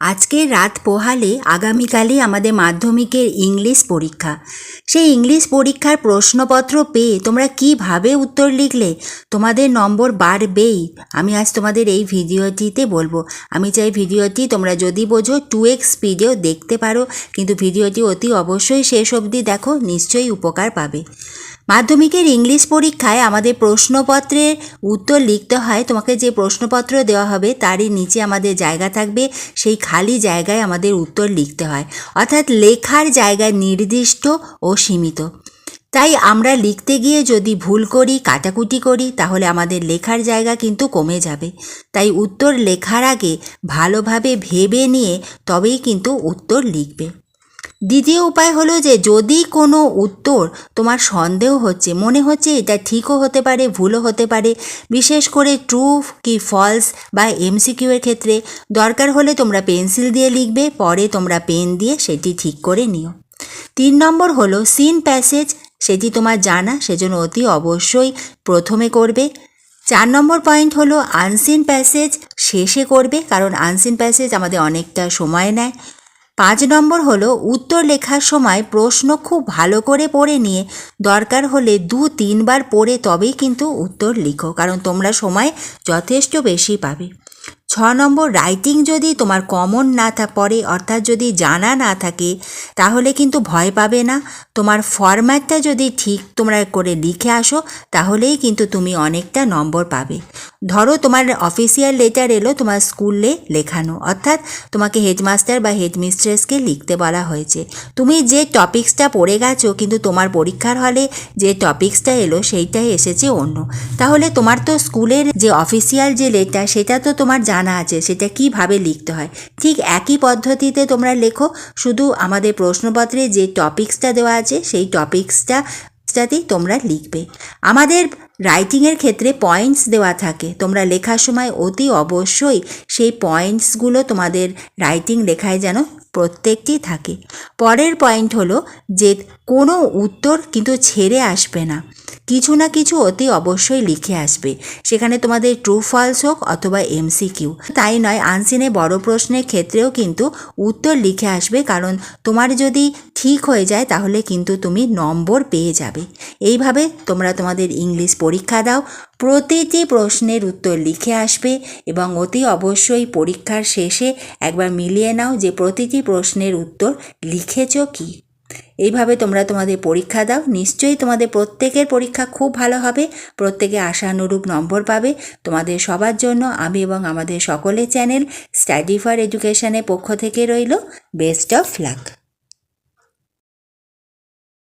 আজকে রাত পোহালে আগামীকালই আমাদের মাধ্যমিকের ইংলিশ পরীক্ষা। সেই ইংলিশ পরীক্ষার প্রশ্নপত্র পেয়ে তোমরা কিভাবে উত্তর লিখলে তোমাদের নম্বর বাড়বেই, আমি আজ তোমাদের এই ভিডিওটিতে বলবো। আমি চাই ভিডিওটি তোমরা যদি বোঝো 2x স্পিডেও দেখতে পারো, কিন্তু ভিডিওটি অতি অবশ্যই শেষ অবধি দেখো, নিশ্চয়ই উপকার পাবে। মাধ্যমিকের ইংলিশ পরীক্ষায় আমাদের প্রশ্নপত্রের উত্তর লিখতে হয়। তোমাকে যে প্রশ্নপত্র দেওয়া হবে তারই নিচে আমাদের জায়গা থাকবে, সেই খালি জায়গায় আমাদের উত্তর লিখতে হয়। অর্থাৎ লেখার জায়গা নির্দিষ্ট ও সীমিত। তাই আমরা লিখতে গিয়ে যদি ভুল করি, কাটাকুটি করি, তাহলে আমাদের লেখার জায়গা কিন্তু কমে যাবে। তাই উত্তর লেখার আগে ভালোভাবে ভেবে নিয়ে তবেই কিন্তু উত্তর লিখবে। দ্বিতীয় উপায় হলো যে যদি কোনো উত্তর তোমার সন্দেহ হচ্ছে, মনে হচ্ছে এটা ঠিকও হতে পারে, ভুলও হতে পারে, বিশেষ করে ট্রু কি ফলস বা এমসিকিউ এর ক্ষেত্রে দরকার হলে তোমরা পেন্সিল দিয়ে লিখবে, পরে তোমরা পেন দিয়ে সেটি ঠিক করে নিও। 3 নম্বর হলো সিন প্যাসেজ, সেটি তোমার জানা, সেজন্য অতি অবশ্যই প্রথমে করবে। 4 নম্বর পয়েন্ট হলো আনসিন প্যাসেজ, শেষে করবে, কারণ আনসিন প্যাসেজ আমাদের অনেকটা সময় নেয়। 5 নম্বর হলো উত্তর লেখার সময় প্রশ্ন খুব ভালো করে পড়ে নিয়ে দরকার হলে 2-3 বার পড়ে তবেই কিন্তু উত্তর লিখো, কারণ তোমরা সময় যথেষ্ট বেশি পাবে। 6 নম্বর রাইটিং যদি তোমার কমন না পড়ে, অর্থাৎ যদি জানা না থাকে, তাহলে কিন্তু ভয় পাবে না। তোমার ফরম্যাটটা যদি ঠিক তোমরা করে লিখে আসো, তাহলেই কিন্তু তুমি অনেকটা নম্বর পাবে। ধরো তোমার অফিসিয়াল লেটার এলো তোমার স্কুলে লেখানো, অর্থাৎ তোমাকে হেডমাস্টার বা হেডমিস্ট্রেসকে লিখতে বলা হয়েছে। তুমি যে টপিক্সটা পড়ে গেছো, কিন্তু তোমার পরীক্ষার হলে যে টপিক্সটা এলো সেইটাই এসেছে অন্য, তাহলে তোমার তো স্কুলের যে অফিসিয়াল যে লেটার সেটা তো তোমার জানা আছে, সেটা কিভাবে লিখতে হয়। ঠিক একই পদ্ধতিতে তোমরা লেখো, শুধু আমাদের প্রশ্নপত্রে যে টপিক্সটা দেওয়া আছে সেই টপিক্সটাতেই তোমরা লিখবে। আমাদের রাইটিংয়ের ক্ষেত্রে পয়েন্টস দেওয়া থাকে, তোমরা লেখার সময় অতি অবশ্যই সেই পয়েন্টসগুলো তোমাদের রাইটিং লেখায় যেন প্রত্যেকটি থাকে। পরের পয়েন্ট হলো যে কোনো উত্তর কিন্তু ছেড়ে আসবে না, কিছু না কিছু অতি অবশ্যই লিখে আসবে, সেখানে তোমাদের ট্রু ফলস হোক অথবা এমসিকিউ। তাই নয়, আনসিনে বড় প্রশ্নের ক্ষেত্রেও কিন্তু উত্তর লিখে আসবে, কারণ তোমার যদি ঠিক হয়ে যায় তাহলে কিন্তু তুমি নম্বর পেয়ে যাবে। এইভাবে তোমরা তোমাদের ইংলিশ পরীক্ষা দাও, প্রতিটি প্রশ্নের উত্তর লিখে আসবে এবং অতি অবশ্যই পরীক্ষার শেষে একবার মিলিয়ে নাও যে প্রতিটি প্রশ্নের উত্তর লিখেছো কি। এইভাবে তোমরা তোমাদের পরীক্ষা দাও, নিশ্চয়ই তোমাদের প্রত্যেকের পরীক্ষা খুব ভালো হবে, প্রত্যেকে আশানুরূপ নম্বর পাবে। তোমাদের সবার জন্য আমি এবং আমাদের সকলের চ্যানেল স্টাডি ফর এডুকেশনের পক্ষ থেকে রইল বেস্ট অফ লাক।